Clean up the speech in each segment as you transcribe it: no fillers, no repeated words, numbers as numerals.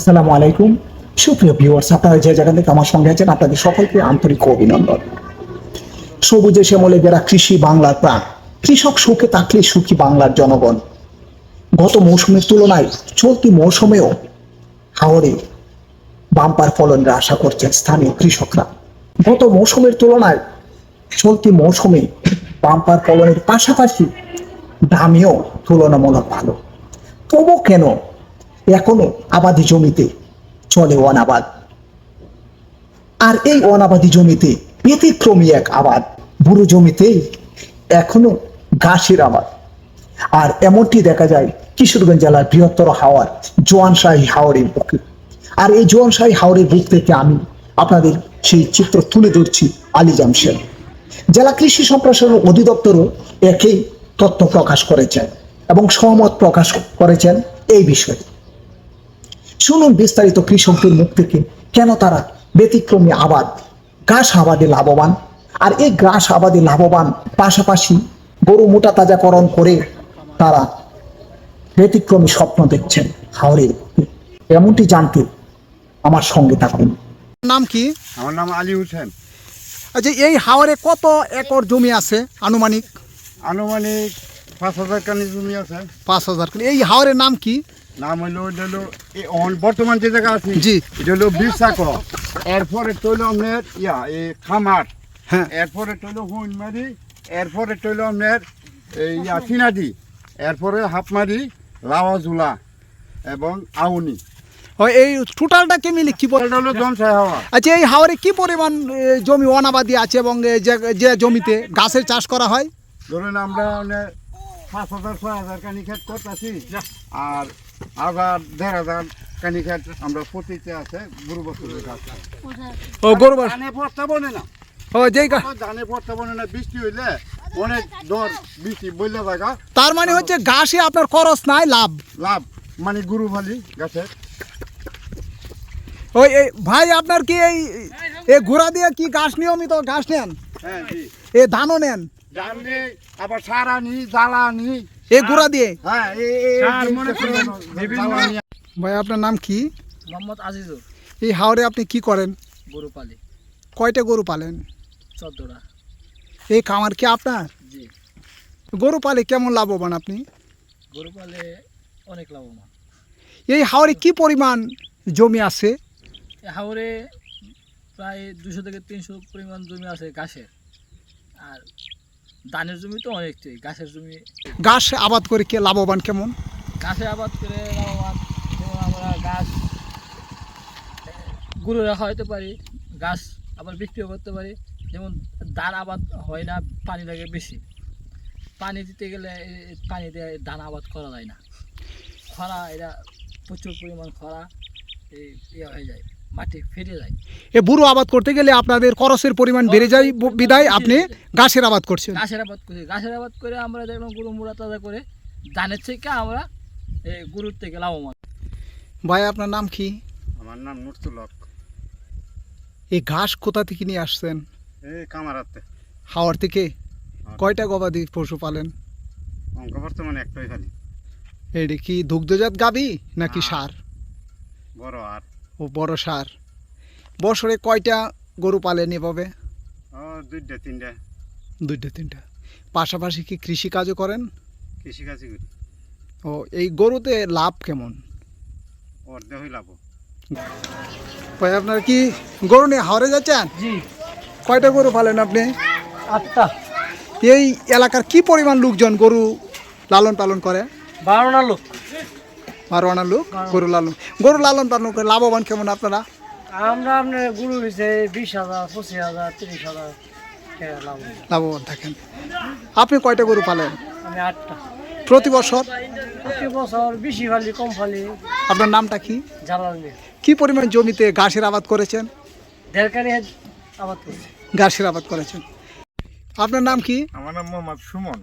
আসসালামু আলাইকুম সুপ্রিয় ভিউয়ার্স, আপনারা যে জায়গা থেকে আমার সঙ্গে আছেন আপনাদের সকলকে আন্তরিক অভিনন্দন। সবুজে শ্যামলে ঘেরা কৃষি বাংলার প্রাণ, কৃষক সুখে থাকলে সুখী বাংলার জনগণ। গত মৌসুমের তুলনায় চলতি মৌসুমেও হাওরে বাম্পার ফলনের আশা করছেন স্থানীয় কৃষকরা। গত মৌসুমের তুলনায় চলতি মৌসুমে বাম্পার ফলনের পাশাপাশি দামেও তুলনামূলক ভালো। তবু কেন এখনো আবাদি জমিতে চলে অনাবাদ, আর এই অনাবাদি জমিতে ব্যতিক্রমী এক আবাদ, বুড়ো জমিতে এখনো ঘাসের আবাদ। আর এমনটি দেখা যায় কিশোরগঞ্জ জেলার বৃহত্তর হাওর জোয়ানশাহী হাওরের বুকে। আর এই জোয়ানশাহী হাওরের বুক থেকে আমি আপনাদের সেই চিত্র তুলে ধরছি। আলিজাম সেন জেলা কৃষি সম্প্রসারণ অধিদপ্তরও একই তথ্য প্রকাশ করেছেন এবং সহমত প্রকাশ করেছেন এই বিষয়ে। শুনুন বিস্তারিত কৃষকদের মুখ থেকে কেন তারা ব্যতিক্রমী আবাদ ঘাস আবাদে লাভবান, আর এই ঘাস আবাদে লাভবান পাশাপাশি গরু মোটা তাজাকরণ করে তারা ব্যতিক্রমী স্বপ্ন দেখছেন হাওরের বুকে। এমনটি জানতে আমার সঙ্গে থাকুন। নাম কি? আমার নাম আলী হোসেন। আচ্ছা, এই হাওরে কত একর জমি আছে আনুমানিক? আনুমানিক 5,000 কানি জমি আছে। 5,000। এই হাওরের নাম কি? নাম হইলো এটা হলো বর্তমান যে জায়গা আছে জি। এটা হলো বিশাখ। এরপরে তৈল আপনার খামার, হ্যাঁ। এরপরে তৈল হুইনমারি, এরপরে তৈল আপনার চিনাদি, এরপরে হাফমারি, লাওয়াজুলা এবং আউনি। এই টোটালটা কি মিলে কি বলে? এটা হলো জনসাই হাওয়া। আচ্ছা, এই হাওরে কি পরিমাণ জমি অনাবাদি আছে এবং যে জমিতে গাছের চাষ করা হয়? ধরুন আমরা 5,000-6,000 কানি ক্ষেত করতেছি, আর 1,000-1,500 কানি ক্ষেত আমরা প্রতিতে আছে গরু বছরের গাছ। ও গরু বাস। ধানে পড়তে বনে না, ও যেই ধানে পড়তে বনে না, বৃষ্টি হইলে অনেক দর বৃষ্টি বইলে জায়গা। তার মানে হচ্ছে ঘাসে আপনার খরচ নাই, লাভ। লাভ মানে গরু ভালি গাছের। ওই ভাই, আপনার কি এই ঘোড়া দিয়ে কি ঘাস নিয়মিত ঘাস নেন? হ্যাঁ জি। এ ধানও নেন? ধান নেই, আবার সার আনি, জ্বালা আনি। এই ঘোড়া দিয়ে? হ্যাঁ, ভাই, আপনার নাম কি? মোহাম্মদ আজিজুর। এই হাওরে আপনি কি করেন? গরু পালি। কয়টা গরু পালেন? 14টা। এই খামার কি আপনার? জি। গরু পালে কেমন লাভবান আপনি? গরু পালে অনেক লাভবান। এই হাওরে কি পরিমাণ জমি আছে? এই হাওরে প্রায় 200 থেকে 300 পরিমাণ জমি আছে ঘাসের, আর ধানের জমি তো অনেকটাই, ঘাসের জমি। ঘাস আবাদ করে কে লাভবান কেমন? ঘাসে আবাদ করে লাভবান, যেমন আমরা ঘাস গরু রাখা হইতে পারি, ঘাস আবার বিক্রিও করতে পারি। যেমন ধান আবাদ হয় না, পানি লাগে বেশি, পানি দিতে গেলে পানি দিয়ে ধান আবাদ করা যায় না। খরা, এরা প্রচুর পরিমাণ খরা, ইয়ে হয়ে যায়, মাটি ফেটে যায়। এ বুড়ো আবাদ করতে গেলে আপনাদের খরচের পরিমাণ বেড়ে যায় বিদায় আপনি ঘাসের আবাদ করছেন। ঘাসের আবাদ করি, ঘাসের আবাদ করে আমরা দেখলাম গরু মোড়া তাজা করে ধানের থেকে আমরা এই গরুর থেকে লাভবান। ভাই, আপনার নাম কি? আমার নাম নুরতুলক। এই ঘাস কোথা থেকে নিয়ে আসছেন? এই কামারাতে। হাওর থেকে? কয়টা গবাদি পশু পালেন? অঙ্ক বর্তমানে একটাই খালি। এটা কি দুগ্ধজাত গাভী নাকি সার? বড় আর ও বড় সার। বছরে কয়টা গরু পালেন এভাবে? 2-3টা। 2-3টা। পাশাপাশি কি কৃষি কাজও করেন? কৃষিকাজই করি। ও, এই গরুতে লাভ কেমন? অর্ধেকই লাভ। ভাই, আপনার কি গরু নিয়ে হাওরে যাচ্ছেন? জি। কয়টা গরু পালেন আপনি? 8টা। এই এলাকার কি পরিমাণ লোকজন গরু লালন পালন করে? 12টা লোক। 12 আনা লোক গরু লালন পালন করে লাভবান কেমন আপনারা? আমরা আপনার গরু হয়েছে 20,000, 25,000, 30,000 লাভবান থাকেন। আপনি কয়টা গরু পালেন? আমি 8টা। প্রতি বছর? প্রতি বছর বেশি ফালি কম ফালি। আপনার নামটা কি? জ্বালাল নিয়ে কি পরিমাণ জমিতে ঘাসের আবাদ করেছেন? 1.5 কানি আবাদ করছি। ঘাসের আবাদ করেছেন। আপনার নাম কি? আমার নাম মোহাম্মদ সুমন।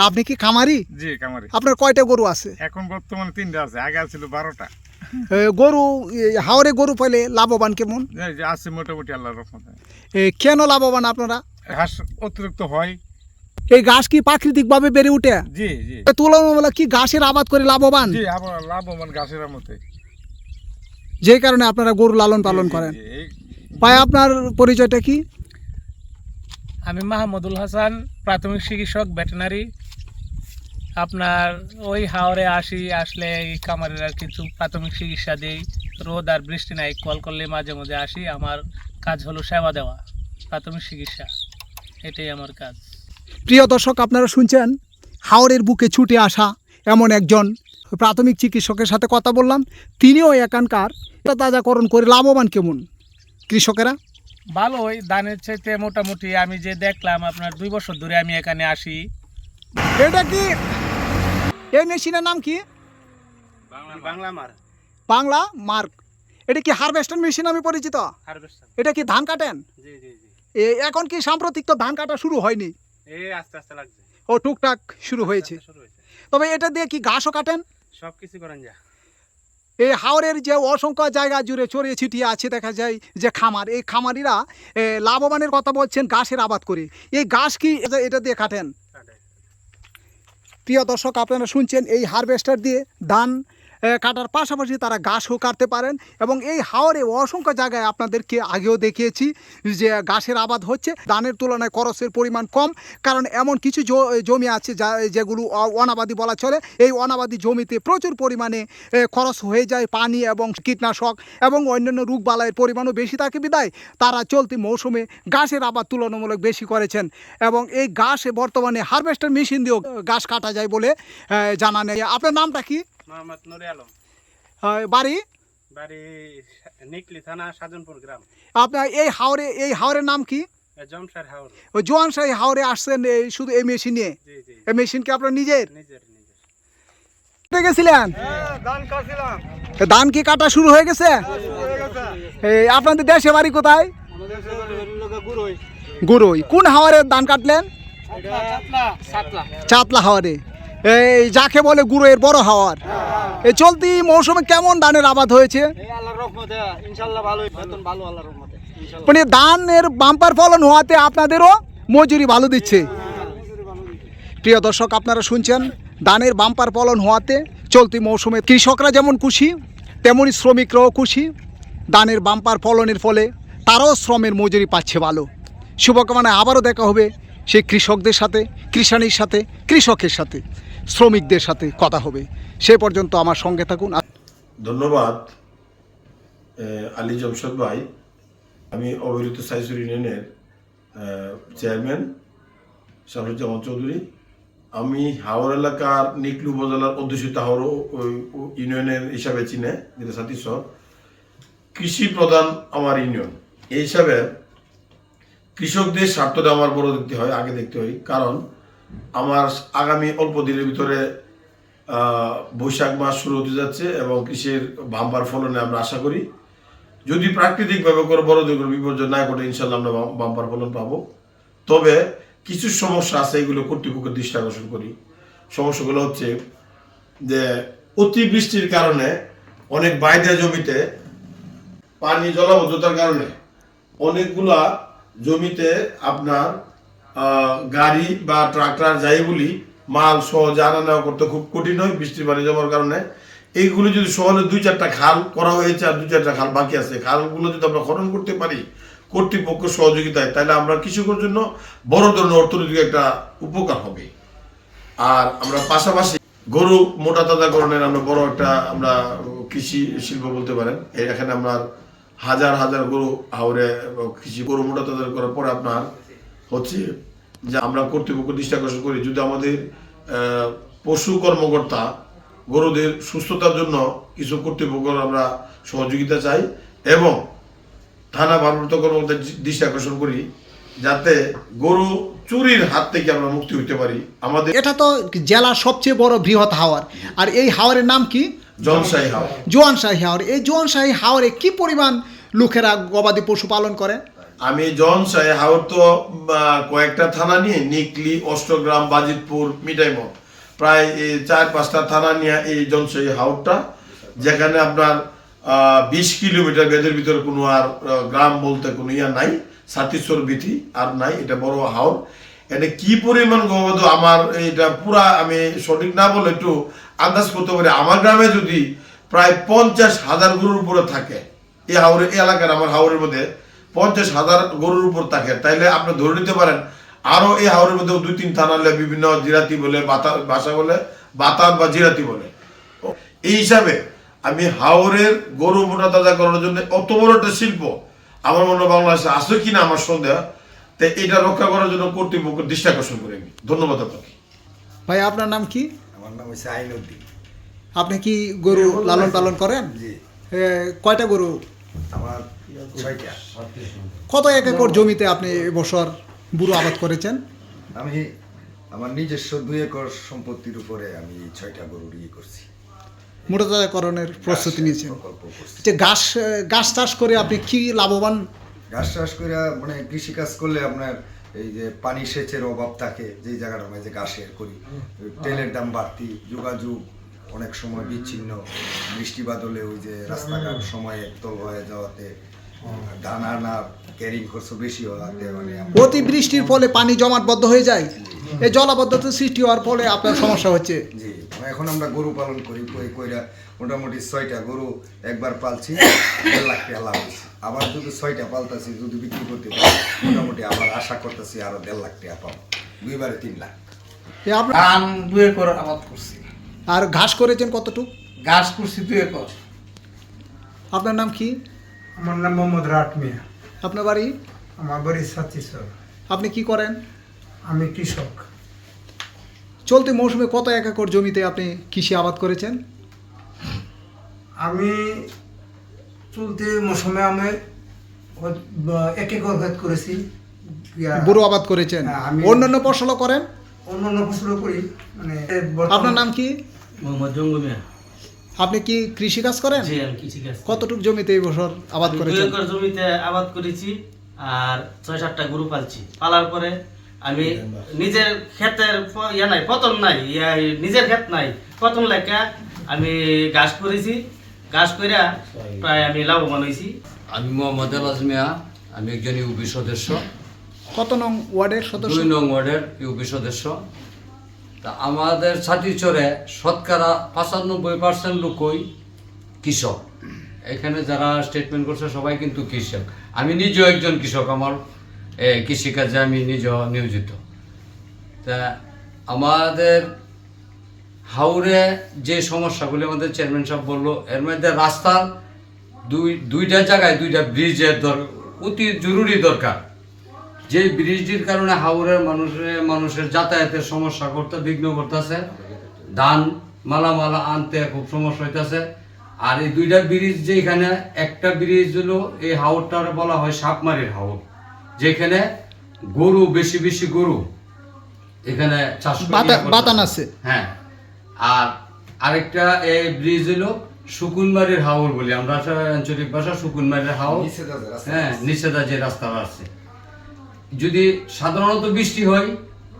আপনি কি খামারি? জি, কামারি। আপনার কয়টা গরু আছে? এখন বর্তমানে 3টা আছে, আগে ছিল 12টা। গরু হাওরে গরু পাইলে লাভবান কেমন? আছে মোটামুটি আল্লাহর রহমতে। কেন লাভবান আপনারা? ঘাস অতিরিক্ত হয়। এই ঘাস কি প্রাকৃতিক ভাবে বেড়ে উঠে? জি জি তুলনামূলক কি ঘাসের আবাদ করে লাভবান? জি, আবার লাভবান ঘাসের মতে। যেই কারণে আপনারা গরু লালন পালন করেন। ভাই আপনার পরিচয়টা কি? আমি মাহমুদুল হাসান, প্রাথমিক চিকিৎসক, ভেটেনারি। আপনার ওই হাওরে আসলে এই খামারের কিছু প্রাথমিক চিকিৎসা দিই। রোদ আর বৃষ্টি নাই, কল করলে মাঝে মাঝে আসি। আমার কাজ হলো সেবা দেওয়া, প্রাথমিক চিকিৎসা, এটাই আমার কাজ। প্রিয় দর্শক, আপনারা শুনছেন হাওরের বুকে ছুটে আসা এমন একজন প্রাথমিক চিকিৎসকের সাথে কথা বললাম। তিনিও এখানকার তাজাকরণ করে লাভবান কেমন কৃষকেরা। ভালোই, ধানের চাইতে মোটামুটি আমি যে দেখলাম, আপনার 2 বছর ধরে আমি এখানে আসি। এটা কি, এই মেশিনের নাম কি? বাংলা মার্ক। এটা কি হারভেস্টার মেশিন আমি পরিচিত? এটা কি ধান কাটেন? এখন কি সাম্প্রতিক তো ধান কাটা শুরু হয়নি, আস্তে আস্তে লাগছে। ও টুকটাক শুরু হয়েছে। তবে এটা দিয়ে কি ঘাসও কাটেন? সব কিছু করেন যা। এই হাওরের যে অসংখ্য জায়গা জুড়ে ছড়িয়ে ছিটিয়ে আছে, দেখা যায় যে খামার, এই খামারিরা লাভবানের কথা বলছেন ঘাসের আবাদ করে। এই ঘাস কি এটা দিয়ে কাটেন? প্রিয় দর্শক, আপনারা শুনছেন এই হারভেস্টার দিয়ে ধান কাটার পাশাপাশি তারা ঘাসও কাটতে পারেন। এবং এই হাওরে অসংখ্য জায়গায় আপনাদেরকে আগেও দেখিয়েছি যে ঘাসের আবাদ হচ্ছে। ধানের তুলনায় খরচের পরিমাণ কম, কারণ এমন কিছু জমি আছে যেগুলো অনাবাদি বলা চলে। এই অনাবাদি জমিতে প্রচুর পরিমাণে খরচ হয়ে যায়, পানি এবং কীটনাশক এবং অন্যান্য রোগবালাইয়ের পরিমাণও বেশি থাকে বিদায় তারা চলতি মৌসুমে ঘাসের আবাদ তুলনামূলক বেশি করেছেন। এবং এই ঘাসে বর্তমানে হারভেস্টার মেশিন দিয়েও ঘাস কাটা যায় বলে জানা নেই। আপনার নামটা কি? মোহাম্মদ নুরে আলম। বাড়ি? বাড়ি নিকলি থানা, সাজনপুর গ্রাম। আপনার এই হাওরের নাম কি? জমশার হাওর। ওই জোয়ানশাহী হাওরে আসছেন শুধু এই মেশিন নিয়ে? জি জি, এই মেশিন কি আপনার নিজের? নিজের। গেছিলেন? ধান কি কাটা শুরু হয়ে গেছে? এই আপনাদের দেশে বাড়ি কোথায়? গুরুই। কোন হাওরে ধান কাটলেন? চাতলা হাওরে, এই যাকে বলে গুরুয়ের বড় হাওর। এই চলতি মৌসুমে কেমন ধানের আবাদ হয়েছে? মানে ধানের বাম্পার ফলন হওয়াতে আপনাদেরও মজুরি ভালো দিচ্ছে। প্রিয় দর্শক, আপনারা শুনছেন ধানের বাম্পার ফলন হওয়াতে চলতি মৌসুমে কৃষকরা যেমন খুশি, তেমনই শ্রমিকরাও খুশি। ধানের বাম্পার ফলনের ফলে তারাও শ্রমের মজুরি পাচ্ছে ভালো। শুভকামনায় আবারও দেখা হবে সেই কৃষকদের সাথে, কৃষাণীর সাথে, কৃষকের সাথে, শ্রমিকদের সাথে কথা হবে। সে পর্যন্ত আমার সঙ্গে থাকুন। ধন্যবাদ আলী জমশদ ভাই। আমি অবিরত সাইসুর ইউনিয়নের চেয়ারম্যান শামসুজ্জামান চৌধুরী। আমি হাওর এলাকার নিকলু উপজেলার অধ্যুষিত হাওর ইউনিয়নের হিসাবে চিনে যেটা সাতিশর কৃষি প্রধান আমার ইউনিয়ন। এই হিসাবে কৃষকদের স্বার্থটা আমার বড় দেখতে হয়, আগে দেখতে হয়। কারণ আমার আগামী অল্প দিনের ভিতরে বৈশাখ মাস শুরু হতে যাচ্ছে এবং কৃষির বাম্পার ফলনে আমরা আশা করি, যদি প্রাকৃতিকভাবে কোনো বড় কোনো বিপর্যয় না ঘটে, ইনশাল্লাহ আমরা বাম্পার ফলন পাবো। তবে কিছু সমস্যা আছে, এগুলো কর্তৃপক্ষের দৃষ্টি আকর্ষণ করি। সমস্যাগুলো হচ্ছে যে অতিবৃষ্টির কারণে অনেক বাইরে জমিতে পানি জলাবদ্ধতার কারণে অনেকগুলা জমিতে আপনার গাড়ি বা ট্রাক্টর যাই বলি মাল সহজে আনা নেওয়া করতে খুব কঠিন হয় বৃষ্টির পানি জমার কারণে। এইগুলো যদি শহরে 2-4টা খাল করা হয়েছে আর 2-4টা খাল বাকি আছে, খালগুলো যদি আমরা খনন করতে পারি কর্তৃপক্ষ সহযোগিতায়, তাহলে আমরা কৃষকের জন্য বড় ধরনের অর্থনৈতিক একটা উপকার হবে। আর আমরা পাশাপাশি গরু মোটা তাজাকরণের আমরা বড় একটা আমরা কৃষি শিল্প বলতে পারেন। এখানে আমরা হাজার হাজার গরু হাওরে কৃষি গরু মোটা তাজা করার পরে আপনার হচ্ছে যে আমরা কর্তৃপক্ষ দৃষ্টি আকর্ষণ করি, যদি আমাদের পশু কর্মকর্তা গরুদের সুস্থতার জন্য কিছু কর্তৃপক্ষের আমরা সহযোগিতা চাই এবং থানা ভারপ্রাপ্ত কর্মকর্তার দৃষ্টি আকর্ষণ করি যাতে গরু চুরির হাত থেকে আমরা মুক্তি হইতে পারি। আমাদের এটা তো জেলার সবচেয়ে বড় বৃহৎ হাওর, আর এই হাওরের নাম কি? জোয়ানশাহী হাওর। জোয়ানশাহী হাওর। এই জোয়ানশাহী হাওরে কি পরিমাণ লোকেরা গবাদি পশু পালন করে? আমি জোয়ানশাহী হাওর তো কয়েকটা থানা নিয়ে নিকলি, অষ্টগ্রাম, বাজিতপুর, মিঠাইমঠ প্রায় 4-5টা থানা নিয়ে এই জোয়ানশাহী হাওরটা, যেখানে আপনার 20 কিলোমিটার বেদের ভিতরে কোনো আর গ্রাম বলতে কোনো ইয়া নাই, সাতিশ্বর বিথি আর নাই। এটা বড় হাওর। এটা কি পরিমাণ গবাদি আমার এটা পুরা আমি সঠিক না বলে একটু আন্দাজ করতে পারি। আমার গ্রামে যদি প্রায় 50,000 গরুর উপরে থাকে। এই হাওরের এই এলাকার আমার হাওরের মধ্যে 50,000 গরুর উপর থাকে। তাইলে আপনি ধরে নিতে পারেন আরো এই হাওরের মধ্যে 2-3 থানালে বিভিন্ন জিরাতি বলে ভাষা বলে বাতান বা জিরাতি বলে। এই হিসাবে আমি হাওরের গরু মোটা তাজা করার জন্য অত বড় একটা শিল্প আমার মনে হয় বাংলাদেশে আছে কিনা আমার সন্দেহ। তাই এটা রক্ষা করার জন্য কর্তৃপক্ষ দৃষ্টি আকর্ষণ করে আমি ধন্যবাদ আপনাকে। ভাই আপনার নাম কি? আমার নাম হচ্ছে আইনুদ্দিন। আপনি কি গরু লালন পালন করেন? জি, কয়টা গরু? আমার 6টা। কত একর জমিতে আপনি এবছর বুড়ো আবাদ করেছেন? আমি আমার নিজস্ব 2 একর সম্পত্তির উপরে আমি 6টা গরু করছি। মোটাতাজাকরণের প্রস্তুতি নিয়েছেন। প্রকল্প করছি। যে গাছ চাষ করে আপনি কি লাভবান? ঘাস চাষ করে মানে কৃষিকাজ করলে আপনার এই যে পানি সেচের অভাব থাকে, যেই জায়গাটা আমরা যে ঘাসের করি, তেলের দাম বাড়তি, যোগাযোগ অনেক সময় বিচ্ছিন্ন, বৃষ্টি বাদলে ওই যে রাস্তাঘাট সময়ে তল হয়ে যাওয়াতে, ধান আনা ক্যারিং খরচ বেশি হওয়াতে মানে অতিবৃষ্টির ফলে পানি জমাটবদ্ধ হয়ে যায়। এই জলাবদ্ধতা সৃষ্টি হওয়ার ফলে আপনার সমস্যা হচ্ছে। জি, এখন আমরা গরু পালন করি, কইরা মোটামুটি 6টা গরু একবার পালছি, 1.5 লাখ টাকা লাভ হয়েছে। আবার যদি 6টা পালতাছি, যদি বিক্রি করতে পারি মোটামুটি আবার আশা করতেছি আরো 1.5 লাখ টাকা পাবো, 2বারে 3 লাখ। আপনার ধান 2 একর আবাদ করছি, আর ঘাস করেছেন কতটুক? গাছ করছি 2 একর। আপনার নাম কি? আমার নাম মোহাম্মদ রাট মিয়া। আপনার বাড়ি? আমার বাড়ি সাতিশর। আপনি কি করেন? আমি কৃষক। চলতি মৌসুমে কত একর জমিতে আপনি কৃষি আবাদ করেছেন? আমি চলতি মৌসুমে আমি 1 একর ক্ষেত করেছি। বুড়ো আবাদ করেছেন, হ্যাঁ, আমি- অন্যান্য ফসলও করেন? অন্যান্য ফসলও করি। মানে আপনার নাম কি? মোহাম্মদ জঙ্গু মিয়া। আপনি কি কৃষি কাজ করেন? জি, আমি কৃষিকাজ করি। কতটুক জমিতে এই বছর আবাদ আমি 2 করেছেন? একর জমিতে আবাদ করেছি আর 6-7টা গরু পালছি। পালার পরে আমি নিজের ক্ষেতের পতন নাই, নিজের ক্ষেত নাই, পতন লেখা আমি ঘাস করেছি। ঘাস করে প্রায় আমি লাভবান হয়েছি। আমি মোহাম্মদ এলাজ মিয়া, আমি একজন ইউপি সদস্য, কত নং ওয়ার্ডের সদস্য? 2 নং ওয়ার্ডের ইউপি সদস্য। তা আমাদের ছাতিচরে শতকরা 95% লোকই কৃষক। এখানে যারা স্টেটমেন্ট করছে সবাই কিন্তু কৃষক। আমি নিজেও একজন কৃষক, আমার কৃষিকাজে আমি নিজেও নিয়োজিত। তা আমাদের হাওরে যে সমস্যাগুলি আমাদের চেয়ারম্যান সাহেব বললো, এর মধ্যে রাস্তার দুইটা জায়গায় 2টা ব্রিজের অতি জরুরি দরকার। যে ব্রিজটির কারণে হাওরের মানুষের যাতায়াতের সমস্যা বিঘ্ন করতেছে, ধান মালামালা আনতে খুব সমস্যা হইতেছে। আর এই 2টা ব্রিজ, যেখানে একটা ব্রিজ হলো এই হাওরটার বলা হয় সাপমারির হাওর, যেখানে গরু বেশি গরু এখানে চাষ বাতান আছে। হ্যাঁ, আর আরেকটা এই ব্রিজ হলো সুকুনবাড়ির হাওর বলি আমরা, আঞ্চলিক ভাষা সুকুনবাড়ির হাওর। হ্যাঁ, নিষেধা যে রাস্তা আছে, যদি সাধারণত বৃষ্টি হয়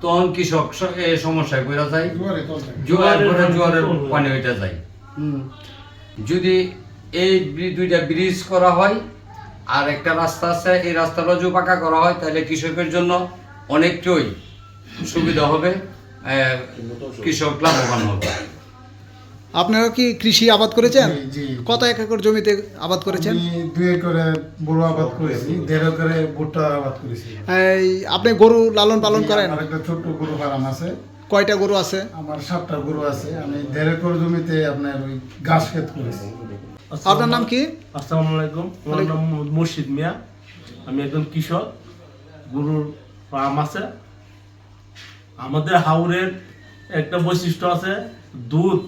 তখন কৃষক এই সমস্যায় পড়া যায়, জোয়ারের পানি হইতে যায়। যদি এই 2টা ব্রিজ করা হয় আর একটা রাস্তা আছে, এই রাস্তাটা যদি পাকা করা হয় তাহলে কৃষকের জন্য অনেকটাই সুবিধা হবে, কৃষক লাভবান হবে। আপনারা কি কৃষি আবাদ করেছেন? জি। কত একর জমিতে আবাদ করেছেন? আমি 2 একরে বড় আবাদ করেছি, 1.5 একরে ভুট্টা আবাদ করেছি। এই আপনি গরু লালন পালন করেন? আমার একটা ছোট্ট গরু ফার্ম আছে। কয়টা গরু আছে? আমার 7টা গরু আছে। আমি 1.5 একর জমিতে আপনার ওই ঘাস ক্ষেত করেছি। আপনার নাম কি? আসসালামু আলাইকুম, আমার নাম মোহাম্মদ মুর্শিদ মিয়া। আমি একজন কৃষক, গরুর ফার্ম আছে। আমাদের হাওরের একটা বৈশিষ্ট্য আছে, দুধ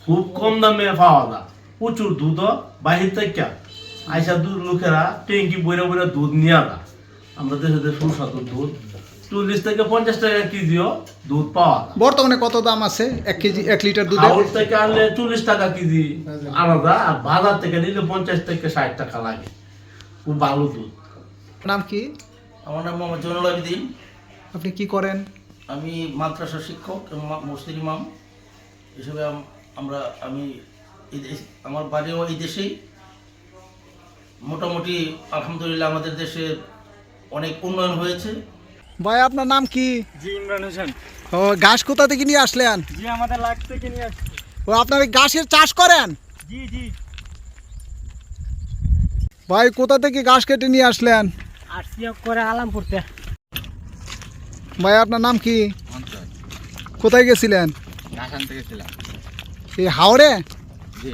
খুব কম দামে পাওয়া যায়। প্রচুর দুধও বাহির থেকে আইসা দুধ লোকেরা ট্যাঙ্কি বইরা দুধ নিয়ে যায়। আমাদের দেশে সুস্বাদু দুধ 40 থেকে 50 টাকা কেজিও দুধ পাওয়া যায়। বর্তমানে কত দাম আছে 1 লিটার দুধের? হাওর থেকে আনলে 40 টাকা কেজি আলাদা, আর বাজার থেকে নিলে 50 থেকে 60 টাকা লাগে। খুব ভালো দুধ। নাম কি? আমার নাম মোহাম্মদ জয়নুল আবেদিন। আপনি কি করেন? আমি মাদ্রাসা শিক্ষক এবং মসজিদ ইমাম হিসেবে আমি আমার বাড়িও এই দেশেই। মোটামুটি আলহামদুলিল্লাহ আমাদের দেশে অনেক উন্নয়ন হয়েছে। ভাই আপনার নাম কি? জি, ইমরান হোসেন। ও, ঘাস কোথা থেকে নিয়ে আসলেন? জি, আমাদের লাখ থেকে নিয়ে আসছি। ও, আপনারা ঘাসের চাষ করেন? ভাই কোথা থেকে ঘাস কেটে নিয়ে আসলেন? আসছি করে আলাম করতে। ভাই আপনার নাম কি? কোথায় গেছিলেন? ঘাস আনতে গেছিলাম। এই হাওড়ে? জি।